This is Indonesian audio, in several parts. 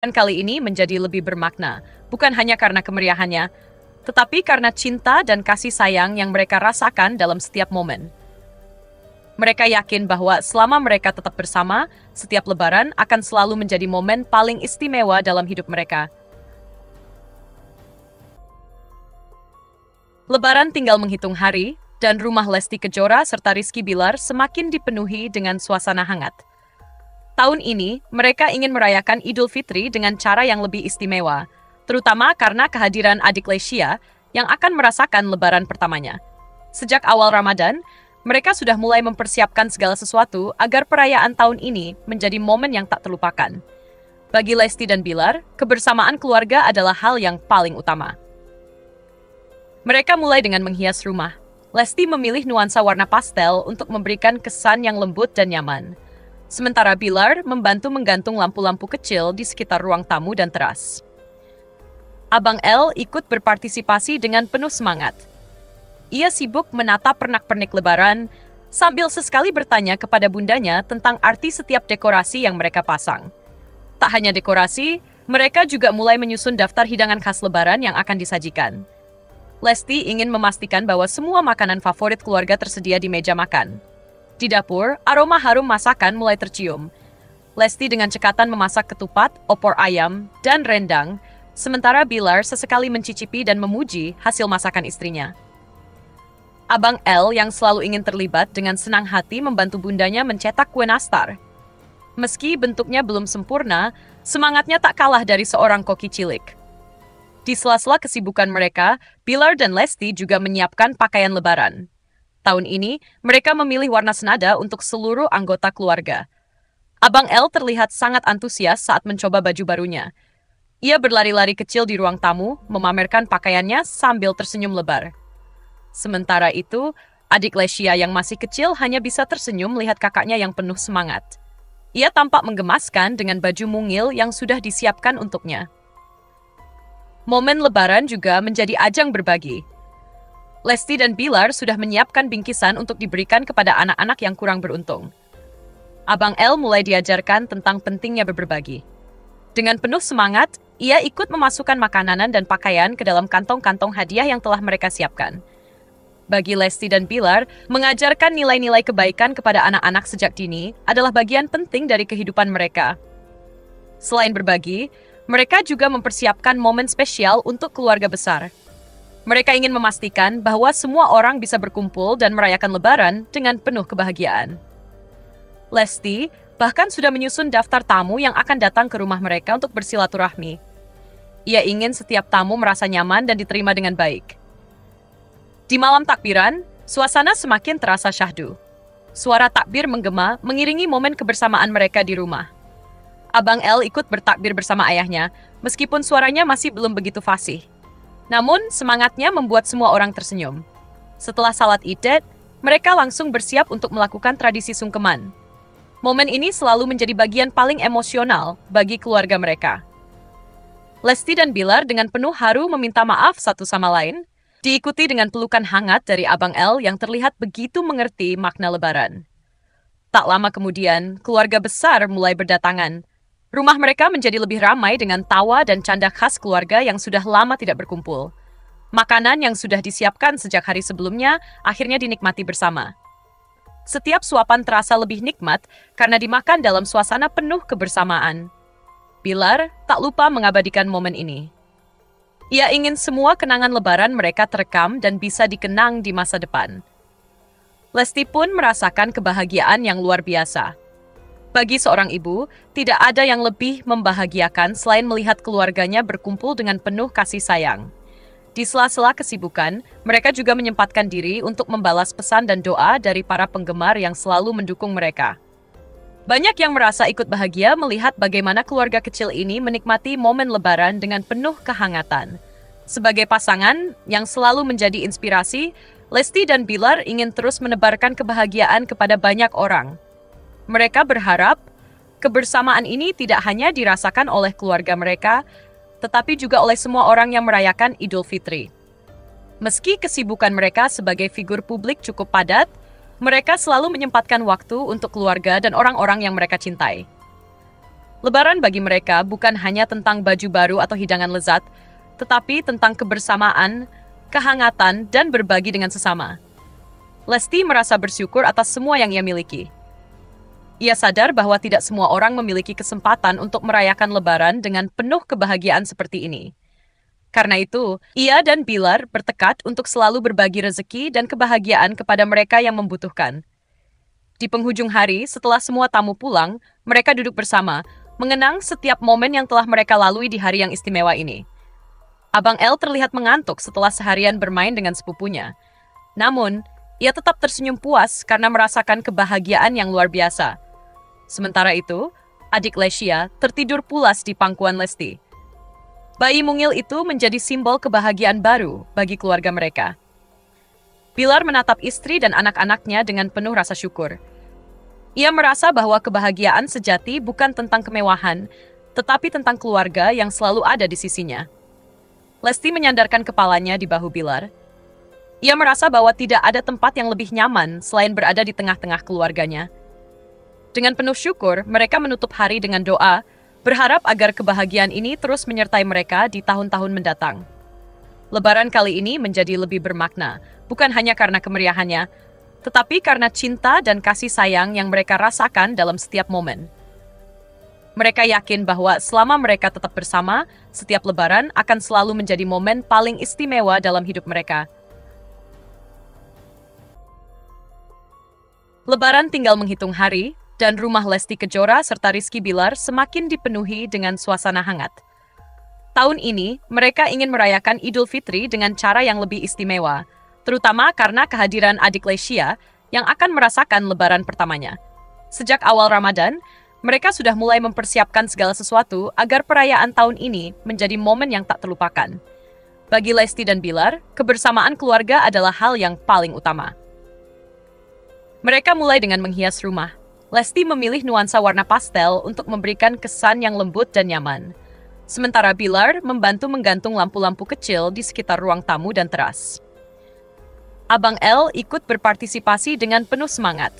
Dan kali ini menjadi lebih bermakna, bukan hanya karena kemeriahannya, tetapi karena cinta dan kasih sayang yang mereka rasakan dalam setiap momen. Mereka yakin bahwa selama mereka tetap bersama, setiap Lebaran akan selalu menjadi momen paling istimewa dalam hidup mereka. Lebaran tinggal menghitung hari, dan rumah Lesti Kejora serta Rizky Bilar semakin dipenuhi dengan suasana hangat. Tahun ini, mereka ingin merayakan Idul Fitri dengan cara yang lebih istimewa, terutama karena kehadiran adik Lesya yang akan merasakan Lebaran pertamanya. Sejak awal Ramadan, mereka sudah mulai mempersiapkan segala sesuatu agar perayaan tahun ini menjadi momen yang tak terlupakan. Bagi Lesti dan Bilar, kebersamaan keluarga adalah hal yang paling utama. Mereka mulai dengan menghias rumah. Lesti memilih nuansa warna pastel untuk memberikan kesan yang lembut dan nyaman. Sementara Bilar membantu menggantung lampu-lampu kecil di sekitar ruang tamu dan teras. Abang El ikut berpartisipasi dengan penuh semangat. Ia sibuk menata pernak-pernik Lebaran, sambil sesekali bertanya kepada bundanya tentang arti setiap dekorasi yang mereka pasang. Tak hanya dekorasi, mereka juga mulai menyusun daftar hidangan khas Lebaran yang akan disajikan. Lesti ingin memastikan bahwa semua makanan favorit keluarga tersedia di meja makan. Di dapur, aroma harum masakan mulai tercium. Lesti dengan cekatan memasak ketupat, opor ayam, dan rendang, sementara Bilar sesekali mencicipi dan memuji hasil masakan istrinya. Abang El yang selalu ingin terlibat dengan senang hati membantu bundanya mencetak kue nastar. Meski bentuknya belum sempurna, semangatnya tak kalah dari seorang koki cilik. Di sela-sela kesibukan mereka, Bilar dan Lesti juga menyiapkan pakaian Lebaran. Tahun ini, mereka memilih warna senada untuk seluruh anggota keluarga. Abang El terlihat sangat antusias saat mencoba baju barunya. Ia berlari-lari kecil di ruang tamu, memamerkan pakaiannya sambil tersenyum lebar. Sementara itu, adik Lesya yang masih kecil hanya bisa tersenyum melihat kakaknya yang penuh semangat. Ia tampak menggemaskan dengan baju mungil yang sudah disiapkan untuknya. Momen Lebaran juga menjadi ajang berbagi. Lesti dan Bilar sudah menyiapkan bingkisan untuk diberikan kepada anak-anak yang kurang beruntung. Abang El mulai diajarkan tentang pentingnya berbagi. Dengan penuh semangat, ia ikut memasukkan makanan dan pakaian ke dalam kantong-kantong hadiah yang telah mereka siapkan. Bagi Lesti dan Bilar, mengajarkan nilai-nilai kebaikan kepada anak-anak sejak dini adalah bagian penting dari kehidupan mereka. Selain berbagi, mereka juga mempersiapkan momen spesial untuk keluarga besar. Mereka ingin memastikan bahwa semua orang bisa berkumpul dan merayakan Lebaran dengan penuh kebahagiaan. Lesti bahkan sudah menyusun daftar tamu yang akan datang ke rumah mereka untuk bersilaturahmi. Ia ingin setiap tamu merasa nyaman dan diterima dengan baik. Di malam takbiran, suasana semakin terasa syahdu. Suara takbir menggema mengiringi momen kebersamaan mereka di rumah. Abang El ikut bertakbir bersama ayahnya, meskipun suaranya masih belum begitu fasih. Namun, semangatnya membuat semua orang tersenyum. Setelah salat Id, mereka langsung bersiap untuk melakukan tradisi sungkeman. Momen ini selalu menjadi bagian paling emosional bagi keluarga mereka. Lesti dan Bilar dengan penuh haru meminta maaf satu sama lain, diikuti dengan pelukan hangat dari Abang El yang terlihat begitu mengerti makna Lebaran. Tak lama kemudian, keluarga besar mulai berdatangan. Rumah mereka menjadi lebih ramai dengan tawa dan canda khas keluarga yang sudah lama tidak berkumpul. Makanan yang sudah disiapkan sejak hari sebelumnya akhirnya dinikmati bersama. Setiap suapan terasa lebih nikmat karena dimakan dalam suasana penuh kebersamaan. Bilar tak lupa mengabadikan momen ini. Ia ingin semua kenangan Lebaran mereka terekam dan bisa dikenang di masa depan. Lesti pun merasakan kebahagiaan yang luar biasa. Bagi seorang ibu, tidak ada yang lebih membahagiakan selain melihat keluarganya berkumpul dengan penuh kasih sayang. Di sela-sela kesibukan, mereka juga menyempatkan diri untuk membalas pesan dan doa dari para penggemar yang selalu mendukung mereka. Banyak yang merasa ikut bahagia melihat bagaimana keluarga kecil ini menikmati momen Lebaran dengan penuh kehangatan. Sebagai pasangan yang selalu menjadi inspirasi, Lesti dan Bilar ingin terus menebarkan kebahagiaan kepada banyak orang. Mereka berharap kebersamaan ini tidak hanya dirasakan oleh keluarga mereka, tetapi juga oleh semua orang yang merayakan Idul Fitri. Meski kesibukan mereka sebagai figur publik cukup padat, mereka selalu menyempatkan waktu untuk keluarga dan orang-orang yang mereka cintai. Lebaran bagi mereka bukan hanya tentang baju baru atau hidangan lezat, tetapi tentang kebersamaan, kehangatan, dan berbagi dengan sesama. Lesti merasa bersyukur atas semua yang ia miliki. Ia sadar bahwa tidak semua orang memiliki kesempatan untuk merayakan Lebaran dengan penuh kebahagiaan seperti ini. Karena itu, ia dan Bilar bertekad untuk selalu berbagi rezeki dan kebahagiaan kepada mereka yang membutuhkan. Di penghujung hari, setelah semua tamu pulang, mereka duduk bersama, mengenang setiap momen yang telah mereka lalui di hari yang istimewa ini. Abang El terlihat mengantuk setelah seharian bermain dengan sepupunya. Namun, ia tetap tersenyum puas karena merasakan kebahagiaan yang luar biasa. Sementara itu, adik Lesia tertidur pulas di pangkuan Lesti. Bayi mungil itu menjadi simbol kebahagiaan baru bagi keluarga mereka. Bilar menatap istri dan anak-anaknya dengan penuh rasa syukur. Ia merasa bahwa kebahagiaan sejati bukan tentang kemewahan, tetapi tentang keluarga yang selalu ada di sisinya. Lesti menyandarkan kepalanya di bahu Bilar. Ia merasa bahwa tidak ada tempat yang lebih nyaman selain berada di tengah-tengah keluarganya. Dengan penuh syukur, mereka menutup hari dengan doa, berharap agar kebahagiaan ini terus menyertai mereka di tahun-tahun mendatang. Lebaran kali ini menjadi lebih bermakna, bukan hanya karena kemeriahannya, tetapi karena cinta dan kasih sayang yang mereka rasakan dalam setiap momen. Mereka yakin bahwa selama mereka tetap bersama, setiap Lebaran akan selalu menjadi momen paling istimewa dalam hidup mereka. Lebaran tinggal menghitung hari, dan rumah Lesti Kejora serta Rizky Bilar semakin dipenuhi dengan suasana hangat. Tahun ini, mereka ingin merayakan Idul Fitri dengan cara yang lebih istimewa, terutama karena kehadiran adik Lesia yang akan merasakan Lebaran pertamanya. Sejak awal Ramadan, mereka sudah mulai mempersiapkan segala sesuatu agar perayaan tahun ini menjadi momen yang tak terlupakan. Bagi Lesti dan Bilar, kebersamaan keluarga adalah hal yang paling utama. Mereka mulai dengan menghias rumah. Lesti memilih nuansa warna pastel untuk memberikan kesan yang lembut dan nyaman. Sementara Bilar membantu menggantung lampu-lampu kecil di sekitar ruang tamu dan teras. Abang El ikut berpartisipasi dengan penuh semangat.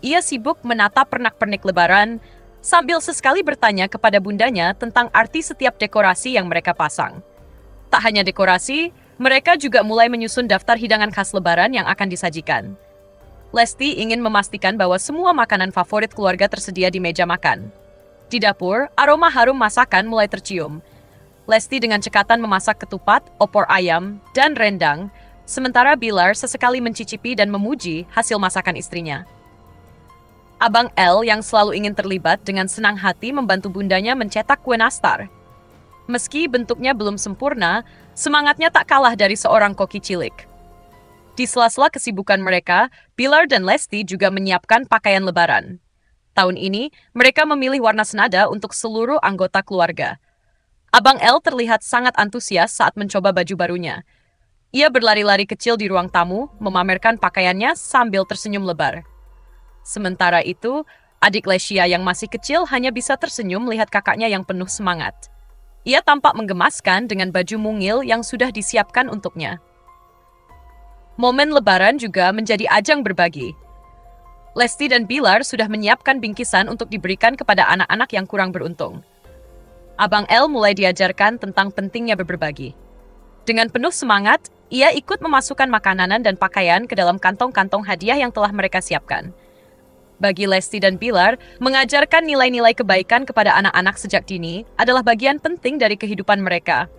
Ia sibuk menatap pernak-pernik Lebaran, sambil sesekali bertanya kepada bundanya tentang arti setiap dekorasi yang mereka pasang. Tak hanya dekorasi, mereka juga mulai menyusun daftar hidangan khas Lebaran yang akan disajikan. Lesti ingin memastikan bahwa semua makanan favorit keluarga tersedia di meja makan. Di dapur, aroma harum masakan mulai tercium. Lesti dengan cekatan memasak ketupat, opor ayam, dan rendang, sementara Bilar sesekali mencicipi dan memuji hasil masakan istrinya. Abang El yang selalu ingin terlibat dengan senang hati membantu bundanya mencetak kue nastar. Meski bentuknya belum sempurna, semangatnya tak kalah dari seorang koki cilik. Di sela-sela kesibukan mereka, Bilar dan Lesti juga menyiapkan pakaian Lebaran. Tahun ini, mereka memilih warna senada untuk seluruh anggota keluarga. Abang El terlihat sangat antusias saat mencoba baju barunya. Ia berlari-lari kecil di ruang tamu, memamerkan pakaiannya sambil tersenyum lebar. Sementara itu, adik Lesia yang masih kecil hanya bisa tersenyum melihat kakaknya yang penuh semangat. Ia tampak menggemaskan dengan baju mungil yang sudah disiapkan untuknya. Momen Lebaran juga menjadi ajang berbagi. Lesti dan Bilar sudah menyiapkan bingkisan untuk diberikan kepada anak-anak yang kurang beruntung. Abang El mulai diajarkan tentang pentingnya berbagi. Dengan penuh semangat, ia ikut memasukkan makanan dan pakaian ke dalam kantong-kantong hadiah yang telah mereka siapkan. Bagi Lesti dan Bilar, mengajarkan nilai-nilai kebaikan kepada anak-anak sejak dini adalah bagian penting dari kehidupan mereka.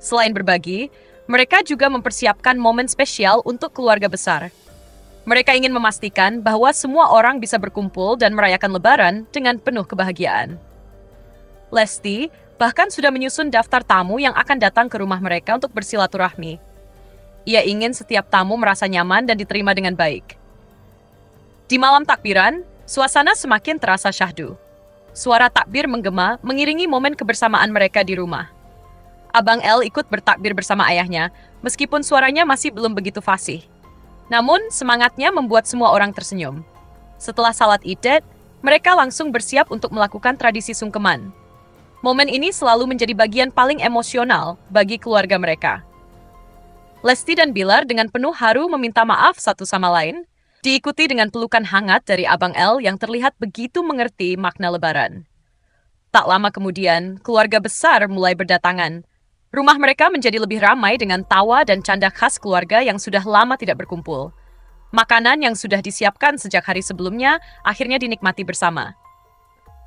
Selain berbagi, mereka juga mempersiapkan momen spesial untuk keluarga besar. Mereka ingin memastikan bahwa semua orang bisa berkumpul dan merayakan Lebaran dengan penuh kebahagiaan. Lesti bahkan sudah menyusun daftar tamu yang akan datang ke rumah mereka untuk bersilaturahmi. Ia ingin setiap tamu merasa nyaman dan diterima dengan baik. Di malam takbiran, suasana semakin terasa syahdu. Suara takbir menggema mengiringi momen kebersamaan mereka di rumah. Abang El ikut bertakbir bersama ayahnya, meskipun suaranya masih belum begitu fasih. Namun, semangatnya membuat semua orang tersenyum. Setelah salat Id, mereka langsung bersiap untuk melakukan tradisi sungkeman. Momen ini selalu menjadi bagian paling emosional bagi keluarga mereka. Lesti dan Bilar dengan penuh haru meminta maaf satu sama lain, diikuti dengan pelukan hangat dari Abang El yang terlihat begitu mengerti makna Lebaran. Tak lama kemudian, keluarga besar mulai berdatangan. Rumah mereka menjadi lebih ramai dengan tawa dan canda khas keluarga yang sudah lama tidak berkumpul. Makanan yang sudah disiapkan sejak hari sebelumnya akhirnya dinikmati bersama.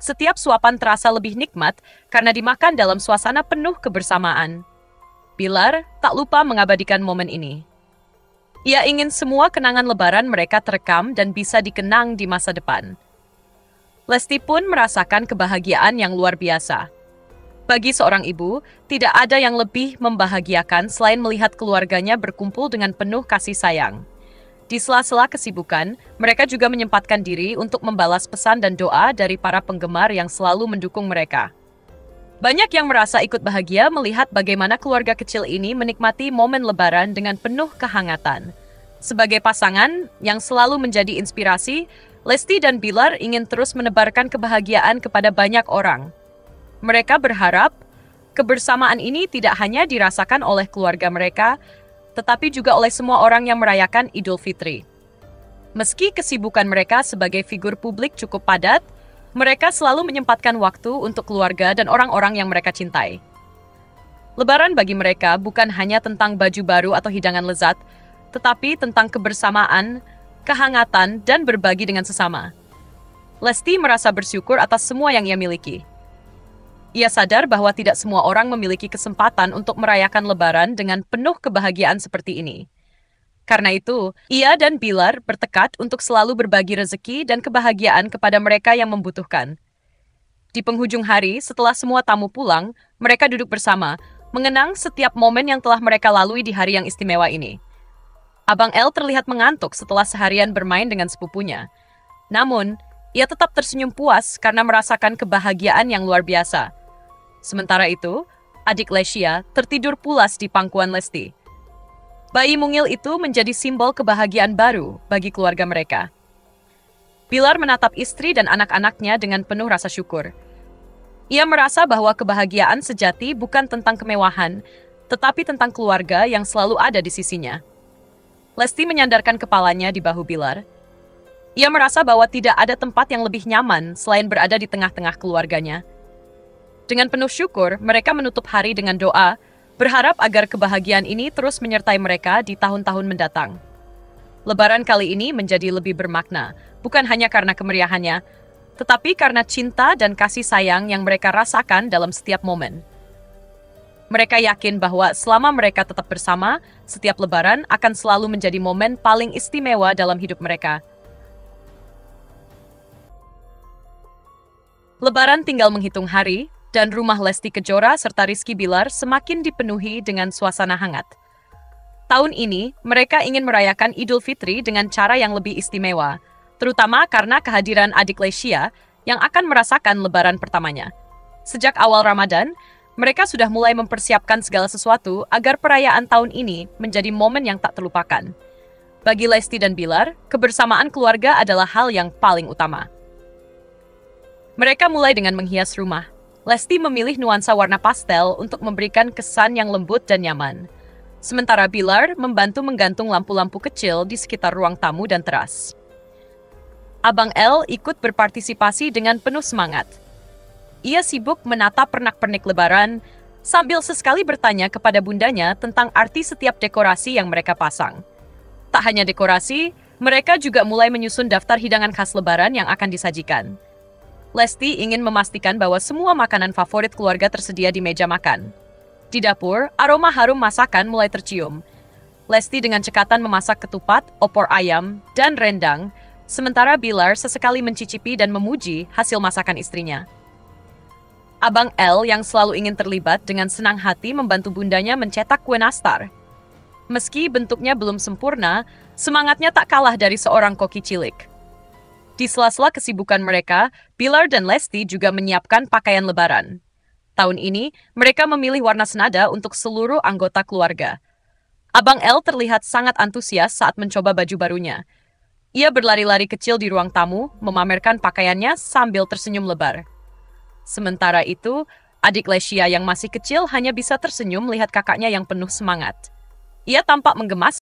Setiap suapan terasa lebih nikmat karena dimakan dalam suasana penuh kebersamaan. Pilar tak lupa mengabadikan momen ini. Ia ingin semua kenangan Lebaran mereka terekam dan bisa dikenang di masa depan. Lesti pun merasakan kebahagiaan yang luar biasa. Bagi seorang ibu, tidak ada yang lebih membahagiakan selain melihat keluarganya berkumpul dengan penuh kasih sayang. Di sela-sela kesibukan, mereka juga menyempatkan diri untuk membalas pesan dan doa dari para penggemar yang selalu mendukung mereka. Banyak yang merasa ikut bahagia melihat bagaimana keluarga kecil ini menikmati momen Lebaran dengan penuh kehangatan. Sebagai pasangan yang selalu menjadi inspirasi, Lesti dan Bilar ingin terus menebarkan kebahagiaan kepada banyak orang. Mereka berharap kebersamaan ini tidak hanya dirasakan oleh keluarga mereka, tetapi juga oleh semua orang yang merayakan Idul Fitri. Meski kesibukan mereka sebagai figur publik cukup padat, mereka selalu menyempatkan waktu untuk keluarga dan orang-orang yang mereka cintai. Lebaran bagi mereka bukan hanya tentang baju baru atau hidangan lezat, tetapi tentang kebersamaan, kehangatan, dan berbagi dengan sesama. Lesti merasa bersyukur atas semua yang ia miliki. Ia sadar bahwa tidak semua orang memiliki kesempatan untuk merayakan Lebaran dengan penuh kebahagiaan seperti ini. Karena itu, ia dan Bilar bertekad untuk selalu berbagi rezeki dan kebahagiaan kepada mereka yang membutuhkan. Di penghujung hari, setelah semua tamu pulang, mereka duduk bersama, mengenang setiap momen yang telah mereka lalui di hari yang istimewa ini. Abang El terlihat mengantuk setelah seharian bermain dengan sepupunya. Namun, ia tetap tersenyum puas karena merasakan kebahagiaan yang luar biasa. Sementara itu, adik Lesya tertidur pulas di pangkuan Lesti. Bayi mungil itu menjadi simbol kebahagiaan baru bagi keluarga mereka. Bilar menatap istri dan anak-anaknya dengan penuh rasa syukur. Ia merasa bahwa kebahagiaan sejati bukan tentang kemewahan, tetapi tentang keluarga yang selalu ada di sisinya. Lesti menyandarkan kepalanya di bahu Bilar. Ia merasa bahwa tidak ada tempat yang lebih nyaman selain berada di tengah-tengah keluarganya. Dengan penuh syukur, mereka menutup hari dengan doa, berharap agar kebahagiaan ini terus menyertai mereka di tahun-tahun mendatang. Lebaran kali ini menjadi lebih bermakna, bukan hanya karena kemeriahannya, tetapi karena cinta dan kasih sayang yang mereka rasakan dalam setiap momen. Mereka yakin bahwa selama mereka tetap bersama, setiap Lebaran akan selalu menjadi momen paling istimewa dalam hidup mereka. Lebaran tinggal menghitung hari, dan rumah Lesti Kejora serta Rizky Bilar semakin dipenuhi dengan suasana hangat. Tahun ini, mereka ingin merayakan Idul Fitri dengan cara yang lebih istimewa, terutama karena kehadiran adik Lesya yang akan merasakan Lebaran pertamanya. Sejak awal Ramadan, mereka sudah mulai mempersiapkan segala sesuatu agar perayaan tahun ini menjadi momen yang tak terlupakan. Bagi Lesti dan Bilar, kebersamaan keluarga adalah hal yang paling utama. Mereka mulai dengan menghias rumah. Lesti memilih nuansa warna pastel untuk memberikan kesan yang lembut dan nyaman. Sementara Bilar membantu menggantung lampu-lampu kecil di sekitar ruang tamu dan teras. Abang El ikut berpartisipasi dengan penuh semangat. Ia sibuk menata pernak-pernik Lebaran, sambil sesekali bertanya kepada bundanya tentang arti setiap dekorasi yang mereka pasang. Tak hanya dekorasi, mereka juga mulai menyusun daftar hidangan khas Lebaran yang akan disajikan. Lesti ingin memastikan bahwa semua makanan favorit keluarga tersedia di meja makan. Di dapur, aroma harum masakan mulai tercium. Lesti dengan cekatan memasak ketupat, opor ayam, dan rendang, sementara Bilar sesekali mencicipi dan memuji hasil masakan istrinya. Abang El yang selalu ingin terlibat dengan senang hati membantu bundanya mencetak kue nastar. Meski bentuknya belum sempurna, semangatnya tak kalah dari seorang koki cilik. Di sela-sela kesibukan mereka, Bilar dan Lesti juga menyiapkan pakaian Lebaran. Tahun ini, mereka memilih warna senada untuk seluruh anggota keluarga. Abang El terlihat sangat antusias saat mencoba baju barunya. Ia berlari-lari kecil di ruang tamu, memamerkan pakaiannya sambil tersenyum lebar. Sementara itu, adik Lesya yang masih kecil hanya bisa tersenyum melihat kakaknya yang penuh semangat. Ia tampak menggemas